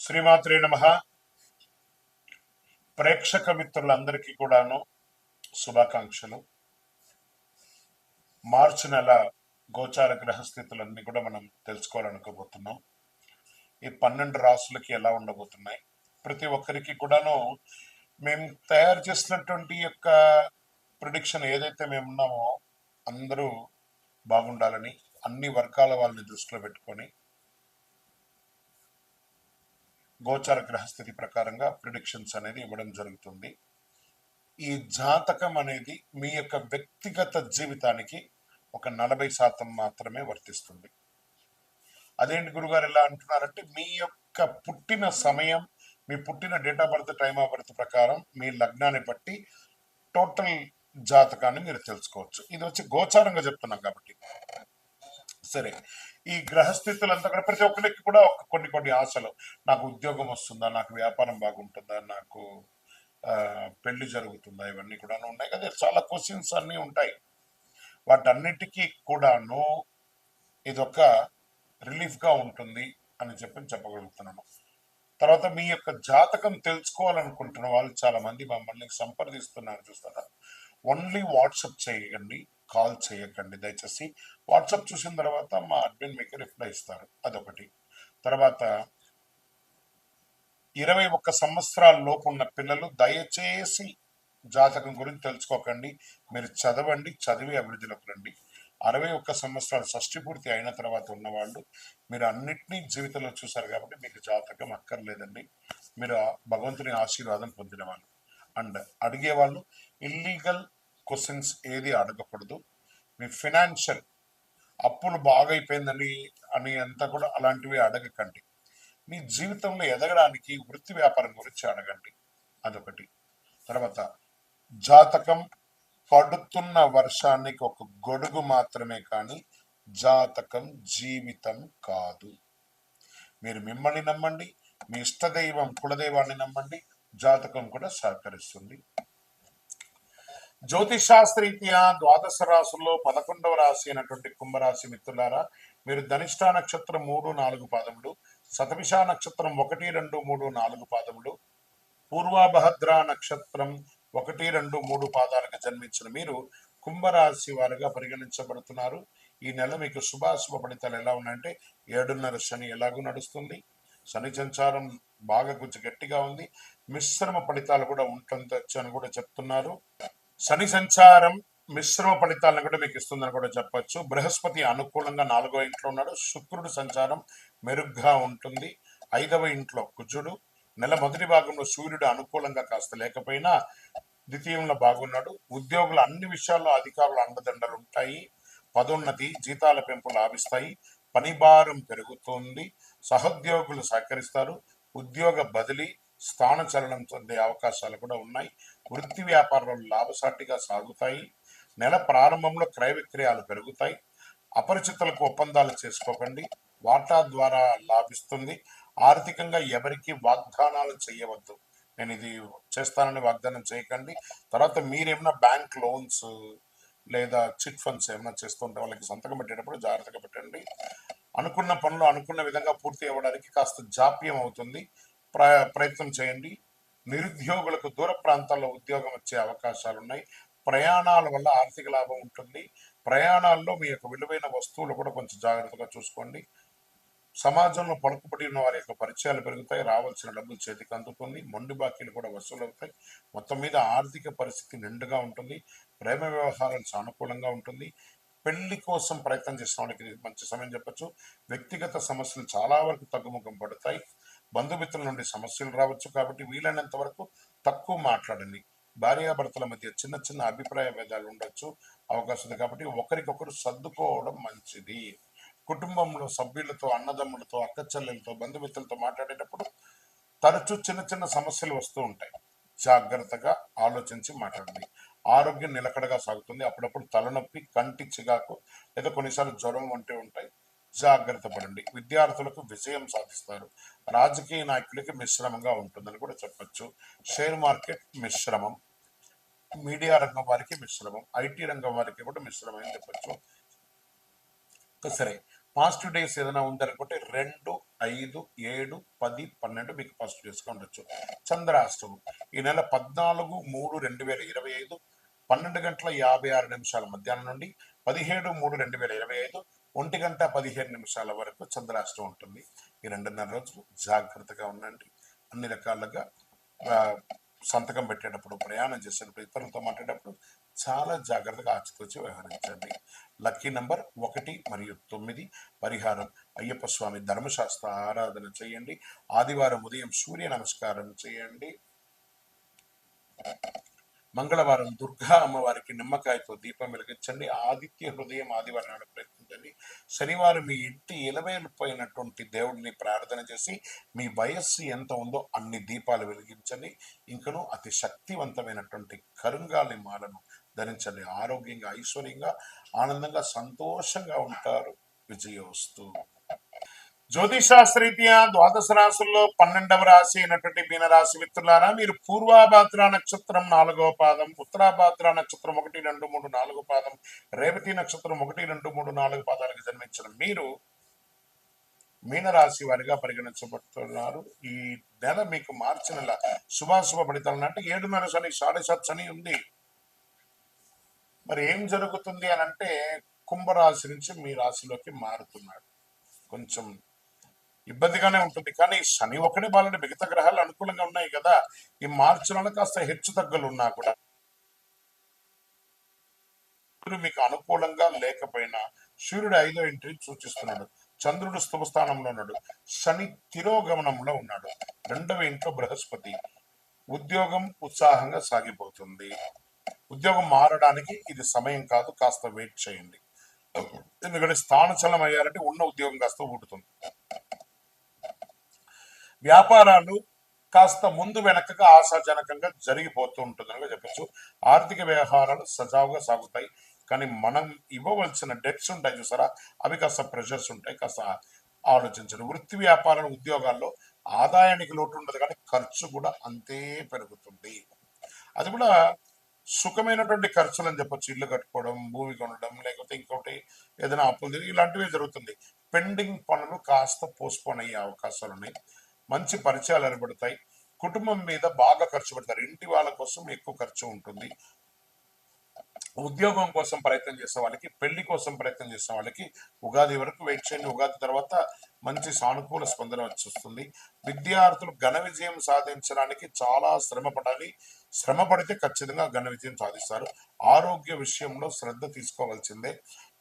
శ్రీమాత్రే నమ. ప్రేక్షక మిత్రులందరికీ కూడాను శుభాకాంక్షలు. మార్చి నెల గోచార గ్రహస్థితులన్నీ కూడా మనం తెలుసుకోవాలనుకోబోతున్నాం. ఈ 12 రాసులకి ఎలా ఉండబోతున్నాయి, ప్రతి ఒక్కరికి కూడాను మేము తయారు చేసినటువంటి యొక్క ప్రిడిక్షన్ ఏదైతే మేము ఉన్నామో అందరూ బాగుండాలని అన్ని వర్గాల వాళ్ళని దృష్టిలో పెట్టుకొని గోచార గ్రహస్థితి ప్రకారంగా ప్రిడిక్షన్స్ అనేది ఇవ్వడం జరుగుతుంది. ఈ జాతకం అనేది మీ యొక్క వ్యక్తిగత జీవితానికి ఒక 40% మాత్రమే వర్తిస్తుంది. అదేంటి గురుగారు ఎలా అంటున్నారంటే, మీ యొక్క పుట్టిన సమయం, మీ పుట్టిన date of birth, time of birth ప్రకారం మీ లగ్నాన్ని బట్టి టోటల్ జాతకాన్ని మీరు తెలుసుకోవచ్చు. ఇది వచ్చి గోచారంగా చెప్తున్నాం కాబట్టి. సరే, ఈ గ్రహస్థితులంతా కూడా ప్రతి ఒక్కరికి కూడా కొన్ని ఆశలు, నాకు ఉద్యోగం వస్తుందా, నాకు వ్యాపారం బాగుంటుందా, నాకు పెళ్లి జరుగుతుందా, ఇవన్నీ కూడా ఉన్నాయి కదా. చాలా క్వశ్చన్స్ అన్నీ ఉంటాయి. వాటన్నిటికీ కూడాను ఇదొక రిలీఫ్గా ఉంటుంది అని చెప్పగలుగుతున్నాను. తర్వాత మీ యొక్క జాతకం తెలుసుకోవాలనుకుంటున్న వాళ్ళు చాలా మంది మమ్మల్ని సంప్రదిస్తున్నారు, చూస్తారా. ఓన్లీ వాట్సాప్ చేయండి, కాల్ చేయకండి దయచేసి. వాట్సాప్ చూసిన తర్వాత మా అడ్మిన్ మీకు రిప్లై ఇస్తారు, అదొకటి. తర్వాత 21 సంవత్సరాల లోపు ఉన్న పిల్లలు దయచేసి జాతకం గురించి తెలుసుకోకండి. మీరు చదవండి, చదివి అభివృద్ధిలోకి రండి. 61 సంవత్సరాలు షష్టి పూర్తి అయిన తర్వాత ఉన్నవాళ్ళు, మీరు అన్నిటినీ జీవితంలో చూశారు కాబట్టి మీకు జాతకం అక్కర్లేదండి. మీరు భగవంతుని ఆశీర్వాదం పొందిన వాళ్ళు. అండ్ అడిగేవాళ్ళు ఇల్లీగల్ క్వశ్చన్స్ ఏది అడగకూడదు. మీ ఫినాన్షియల్ అప్పులు బాగైపోయిందని అని అంతా కూడా అలాంటివి అడగకండి. మీ జీవితంలో ఎదగడానికి వృత్తి వ్యాపారం గురించి అడగండి, అదొకటి. తర్వాత జాతకం పడుతున్న వర్షానికి ఒక గొడుగు మాత్రమే, కానీ జాతకం జీవితం కాదు. మీరు మిమ్మల్ని నమ్మండి, మీ ఇష్టదైవం కులదైవాన్ని నమ్మండి, జాతకం కూడా సహకరిస్తుంది. జ్యోతిషాస్త్రరీత్యా ద్వాదశ రాశుల్లో 11వ రాశి అయినటువంటి కుంభరాశి మిత్రులారా, మీరు ధనిష్ఠా నక్షత్రం 3, 4 పాదములు, శతభిష నక్షత్రం 1, 2, 3, 4 పాదములు, పూర్వభద్ర నక్షత్రం 1, 2, 3 పాదాలకు జన్మించిన మీరు కుంభరాశి వారిగా పరిగణించబడుతున్నారు. ఈ నెల మీకు శుభాశుభ ఫలితాలు ఎలా ఉన్నాయంటే, 7.5 శని ఎలాగూ నడుస్తుంది. శని సంచారం బాగా కొంచెం గట్టిగా ఉంది. మిశ్రమ ఫలితాలు కూడా ఉంటుందచ్చు అని కూడా చెప్తున్నారు. శని సంచారం మిశ్రమ ఫలితాలను కూడా మీకు ఇస్తుందని కూడా చెప్పచ్చు. బృహస్పతి అనుకూలంగా 4వ ఇంట్లో ఉన్నాడు. శుక్రుడు సంచారం మెరుగ్గా ఉంటుంది. 5వ ఇంట్లో కుజుడు. నెల మొదటి భాగంలో సూర్యుడు అనుకూలంగా కాస్త లేకపోయినా ద్వితీయంలో బాగున్నాడు. ఉద్యోగులు అన్ని విషయాల్లో అధికారుల అండదండలు ఉంటాయి. పదోన్నతి, జీతాల పెంపు లాభిస్తాయి. పని భారం పెరుగుతుంది. సహోద్యోగులు సహకరిస్తారు. ఉద్యోగ బదిలీ, స్థానచలనం పొందే అవకాశాలు కూడా ఉన్నాయి. వృత్తి వ్యాపారాలు లాభసాటిగా సాగుతాయి. నెల ప్రారంభంలో క్రయ విక్రయాలు పెరుగుతాయి. అపరిచితులకు ఒప్పందాలు చేసుకోకండి, వాటా ద్వారా లాభిస్తుంది. ఆర్థికంగా ఎవరికి వాగ్దానాలు చేయవద్దు. నేను ఇది చేస్తానని వాగ్దానం చేయకండి. తర్వాత మీరేమన్నా బ్యాంక్ లోన్స్ లేదా చిట్ ఫండ్స్ ఏమైనా చేస్తుంటే వాళ్ళకి సంతకం పెట్టేటప్పుడు జాగ్రత్తగా పెట్టండి. అనుకున్న పనులు అనుకున్న విధంగా పూర్తి అవ్వడానికి కాస్త జాప్యం అవుతుంది, ప్రయత్నం చేయండి. నిరుద్యోగులకు దూర ప్రాంతాల్లో ఉద్యోగం వచ్చే అవకాశాలు ఉన్నాయి. ప్రయాణాల వల్ల ఆర్థిక లాభం ఉంటుంది. ప్రయాణాల్లో మీ యొక్క విలువైన వస్తువులు కూడా కొంచెం జాగ్రత్తగా చూసుకోండి. సమాజంలో పలుకుబడి ఉన్న వారి యొక్క పరిచయాలు పెరుగుతాయి. రావాల్సిన డబ్బులు చేతికి అందుతుంది. మొండి బాకీలు కూడా వసూలు అవుతాయి. మొత్తం మీద ఆర్థిక పరిస్థితి నిండుగా ఉంటుంది. ప్రేమ వ్యవహారాలు సానుకూలంగా ఉంటుంది. పెళ్లి కోసం ప్రయత్నం చేసిన వాళ్ళకి మంచి సమయం చెప్పచ్చు. వ్యక్తిగత సమస్యలు చాలా వరకు తగ్గుముఖం పడతాయి. బంధుమిత్రుల నుండి సమస్యలు రావచ్చు కాబట్టి వీలైనంత వరకు తక్కువ మాట్లాడండి. భార్యాభర్తల మధ్య చిన్న చిన్న అభిప్రాయ భేదాలు ఉండొచ్చు, అవకాశం ఉంది కాబట్టి ఒకరికొకరు సర్దుకోవడం మంచిది. కుటుంబంలో సభ్యులతో, అన్నదమ్ములతో, అక్క చెల్లెలతో, బంధుమిత్రులతో మాట్లాడేటప్పుడు తరచూ చిన్న చిన్న సమస్యలు వస్తూ ఉంటాయి. జాగ్రత్తగా ఆలోచించి మాట్లాడండి. ఆరోగ్యం నిలకడగా సాగుతుంది. అప్పుడప్పుడు తలనొప్పి, కంటి చిగాకు లేదా కొన్నిసార్లు జ్వరం వంటివి ఉంటాయి. జాగ్రత్త పడండి. విద్యార్థులకు విజయం సాధిస్తారు. రాజకీయ నాయకులకి మిశ్రమంగా ఉంటుందని కూడా చెప్పచ్చు. షేర్ మార్కెట్ మిశ్రమం, మీడియా రంగం వారికి మిశ్రమం, ఐటీ రంగం వారికి కూడా మిశ్రమం అని చెప్పచ్చు. సరే, పాజిటివ్ డేస్ ఏదైనా ఉందనుకుంటే 2, 5, 7, 10, 12 మీకు పాజిటివ్ డేస్గా ఉండొచ్చు. చంద్రాష్టమం ఈ నెల 14/3/2025 12:56 మధ్యాహ్నం నుండి 17/3/2025 1:15 వరకు చంద్రాష్టమం ఉంటుంది. ఈ 2.5 రోజులు జాగ్రత్తగా ఉండండి. అన్ని రకాలుగా సంతకం పెట్టేటప్పుడు, ప్రయాణం చేసేటప్పుడు, ఇతరులతో మాట్లాడేటప్పుడు చాలా జాగ్రత్తగా ఆచితూచి వ్యవహరించండి. లక్కీ నంబర్ 1 మరియు 9. పరిహారం అయ్యప్ప స్వామి ధర్మశాస్త్ర ఆరాధన చేయండి. ఆదివారం ఉదయం సూర్య నమస్కారం చేయండి. మంగళవారం దుర్గా అమ్మవారికి నిమ్మకాయతో దీపం వెలిగించండి. ఆదిత్య హృదయం ఆదివారం నాడు ప్రయత్నించండి. శనివారం మీ ఇంటి ఇలవేలిపోయినటువంటి దేవుడిని ప్రార్థన చేసి మీ వయస్సు ఎంత ఉందో అన్ని దీపాలు వెలిగించండి. ఇంకను అతి శక్తివంతమైనటువంటి కరుంగాలి మాలను ధరించండి. ఆరోగ్యంగా, ఐశ్వర్యంగా, ఆనందంగా, సంతోషంగా ఉంటారు. విజయోస్తు. జ్యోతిషాస్త్రరీత్యా ద్వాదశ రాశుల్లో 12వ రాశి అయినటువంటి మీనరాశి మిత్రులారా, మీరు పూర్వాభాద్ర నక్షత్రం 4వ పాదం, ఉత్తరాభాద్ర నక్షత్రం 1, 2, 3, 4 పాదం, రేవతి నక్షత్రం 1, 2, 3, 4 పాదాలకు జన్మించిన మీరు మీనరాశి వారిగా పరిగణించబడుతున్నారు. ఈ నెల మీకు మార్చి నెల శుభాశుభ ఫలితాలు అంటే 7.5 శని, 7.5 శని ఉంది. మరి ఏం జరుగుతుంది అని అంటే కుంభరాశి నుంచి మీ రాశిలోకి మారుతున్నాడు. కొంచెం ఇబ్బందిగానే ఉంటుంది. కానీ శని ఒకటే బాలంటే మిగతా గ్రహాలు అనుకూలంగా ఉన్నాయి కదా. ఈ మార్చి నెల కాస్త హెచ్చు తగ్గులు ఉన్నా కూడా మీకు అనుకూలంగా లేకపోయినా సూర్యుడు 5వ ఇంటిని సూచిస్తున్నాడు. చంద్రుడు స్థుభ స్థానంలో ఉన్నాడు. శని తిరోగమనంలో ఉన్నాడు. 2వ ఇంట్లో బృహస్పతి. ఉద్యోగం ఉత్సాహంగా సాగిపోతుంది. ఉద్యోగం మారడానికి ఇది సమయం కాదు, కాస్త వెయిట్ చేయండి. ఎందుకంటే స్థానచలనం అయ్యారంటే ఉన్న ఉద్యోగం కాస్త ఊడుతుంది. వ్యాపారాలు కాస్త ముందు వెనకగా ఆశాజనకంగా జరిగిపోతూ ఉంటుందని చెప్పచ్చు. ఆర్థిక వ్యవహారాలు సజావుగా సాగుతాయి. కానీ మనం ఇవ్వవలసిన డెట్స్ ఉంటాయి చూసారా, అవి కాస్త ప్రెషర్స్ ఉంటాయి. కాస్త ఆలోచించండి. వృత్తి వ్యాపారాల ఉద్యోగాల్లో ఆదాయానికి లోటు ఉండదు, కానీ ఖర్చు కూడా అంతే పెరుగుతుంది. అది కూడా సుఖమైనటువంటి ఖర్చులు అని చెప్పొచ్చు. ఇల్లు కట్టుకోవడం, భూమి కొనడం, లేకపోతే ఇంకోటి ఏదైనా అప్పులు, ఇలాంటివి జరుగుతుంది. పెండింగ్ పనులు కాస్త పోస్ట్పోన్ అయ్యే అవకాశాలు ఉన్నాయి. మంచి పరిచయాలు ఏర్పడతాయి. కుటుంబం మీద బాగా ఖర్చు పెడతారు. ఇంటి వాళ్ళ కోసం ఎక్కువ ఖర్చు ఉంటుంది. ఉద్యోగం కోసం ప్రయత్నం చేసే వాళ్ళకి, పెళ్లి కోసం ప్రయత్నం చేసే వాళ్ళకి ఉగాది వరకు వెయిట్ చేయండి. ఉగాది తర్వాత మంచి సానుకూల స్పందన వస్తుంది. విద్యార్థులు ఘన విజయం సాధించడానికి చాలా శ్రమ పడాలి. శ్రమ పడితే ఖచ్చితంగా ఘన విజయం సాధిస్తారు. ఆరోగ్య విషయంలో శ్రద్ధ తీసుకోవాల్సిందే.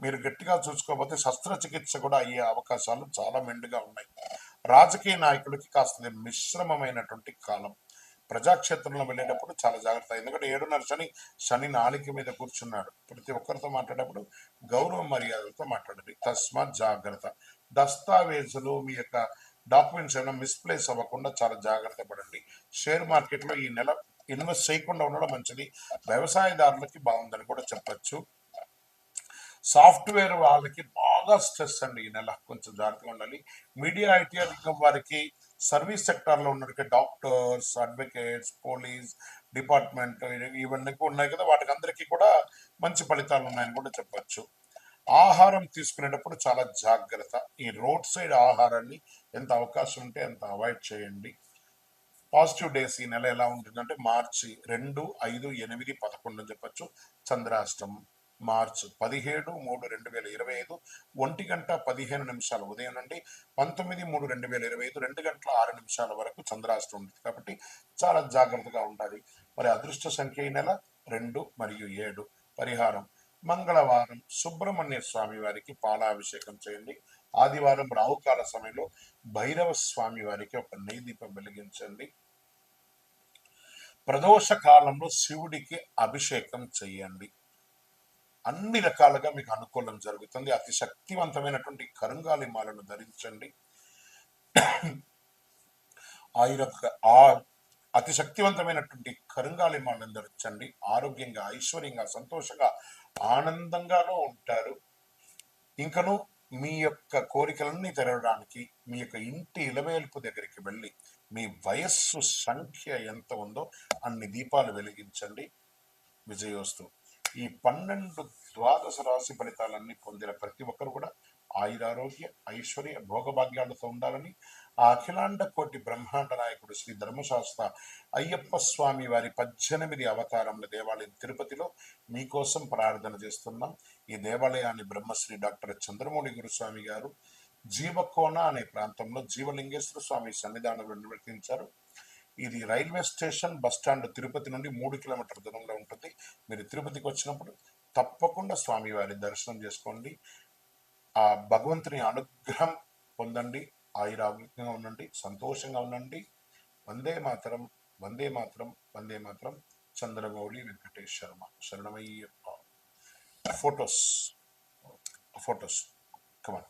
మీరు గట్టిగా చూసుకోకపోతే శస్త్రచికిత్స కూడా అయ్యే అవకాశాలు చాలా మెండుగా ఉన్నాయి. రాజకీయ నాయకులకి కాస్త మిశ్రమమైనటువంటి కాలం. ప్రజాక్షేత్రంలో వెళ్ళేటప్పుడు చాలా జాగ్రత్త. ఎందుకంటే 7.5 శని, శని నాలిక మీద కూర్చున్నాడు. ప్రతి ఒక్కరితో మాట్లాడేటప్పుడు గౌరవ మర్యాదలతో మాట్లాడండి. తస్మాత్ జాగ్రత్త. దస్తావేజులు, మీ యొక్క డాక్యుమెంట్స్ ఏమైనా మిస్ప్లేస్ అవ్వకుండా చాలా జాగ్రత్త పడండి. షేర్ మార్కెట్లో ఈ నెల ఇన్వెస్ట్ చేయకుండా ఉండడం మంచిది. వ్యవసాయదారులకి బాగుందని కూడా చెప్పచ్చు. సాఫ్ట్వేర్ వాళ్ళకి బాగా స్ట్రెస్ అండి ఈ నెల, కొంచెం జాగ్రత్తగా ఉండాలి. మీడియా, ఐటీ రంగం వారికి, సర్వీస్ సెక్టార్లో ఉన్నటువంటి డాక్టర్స్, అడ్వకేట్స్, పోలీస్ డిపార్ట్మెంట్ ఇవన్నీ ఉన్నాయి కదా, వాటికి అందరికీ కూడా మంచి ఫలితాలు ఉన్నాయని కూడా చెప్పచ్చు. ఆహారం తీసుకునేటప్పుడు చాలా జాగ్రత్త. ఈ రోడ్ సైడ్ ఆహారాన్ని ఎంత అవకాశం ఉంటే అంత అవాయిడ్ చేయండి. పాజిటివ్ డేస్ ఈ నెల ఎలా ఉంటుందంటే మార్చి 2, 5, 8, 11 అని చెప్పచ్చు. చంద్రాష్టమం మార్చి 17/3/2025 1:15 ఉదయం నుండి 19/3/2025 2:06 వరకు చంద్రాష్టమం ఉంటుంది. కాబట్టి చాలా జాగ్రత్తగా ఉండాలి. మరి అదృష్ట సంఖ్య ఈ నెల 2 మరియు 7. పరిహారం మంగళవారం సుబ్రహ్మణ్య స్వామి వారికి పాలాభిషేకం చేయండి. ఆదివారం రాహుకాల సమయంలో భైరవ స్వామి వారికి ఒక నెయ్యి దీపం వెలిగించండి. ప్రదోష కాలంలో శివుడికి అభిషేకం చేయండి. అన్ని రకాలుగా మీకు అనుకూలం జరుగుతుంది. అతి శక్తివంతమైనటువంటి కరుంగాలి మాలను ధరించండి. అతి శక్తివంతమైనటువంటి కరుంగాలి మాలను ధరించండి. ఆరోగ్యంగా, ఐశ్వర్యంగా, సంతోషంగా, ఆనందంగానూ ఉంటారు. ఇంకను మీ యొక్క కోరికలన్నీ తెరవడానికి మీ యొక్క ఇంటి ఇలవేల్పు దగ్గరికి వెళ్ళి మీ వయస్సు సంఖ్య ఎంత ఉందో అన్ని దీపాలు వెలిగించండి. విజయోస్తు. ఈ 12 ద్వాదశ రాశి ఫలితాలన్నీ పొందిన ప్రతి ఒక్కరు కూడా ఆయురారోగ్య ఐశ్వర్య భోగభాగ్యాలతో ఉండాలని ఆ అఖిలాండ కోటి బ్రహ్మాండ నాయకుడు శ్రీ ధర్మశాస్త్ర అయ్యప్ప స్వామి వారి 18 అవతారముల దేవాలయం తిరుపతిలో మీకోసం ప్రార్థన చేస్తున్నాం. ఈ దేవాలయాన్ని బ్రహ్మశ్రీ డాక్టర్ చంద్రమౌళి గురుస్వామి గారు జీవకోన అనే ప్రాంతంలో జీవలింగేశ్వర స్వామి సన్నిధానంలో నిర్వర్తించారు. ఇది రైల్వే స్టేషన్ బస్టాండ్ తిరుపతి నుండి 3 కిలోమీటర్ల దూరంలో ఉంటుంది. మీరు తిరుపతికి వచ్చినప్పుడు తప్పకుండా స్వామివారి దర్శనం చేసుకోండి. ఆ భగవంతుని అనుగ్రహం పొందండి. ఆయురారోగ్యంగా ఉండండి, సంతోషంగా ఉండండి. వందే మాతరం, వందే మాతరం, వందే మాతరం. చంద్రమౌళి వెంకటేష్ శర్మ. శరణమయ్యప్ప. ఫొటోస్, ఫొటోస్, కమాన్.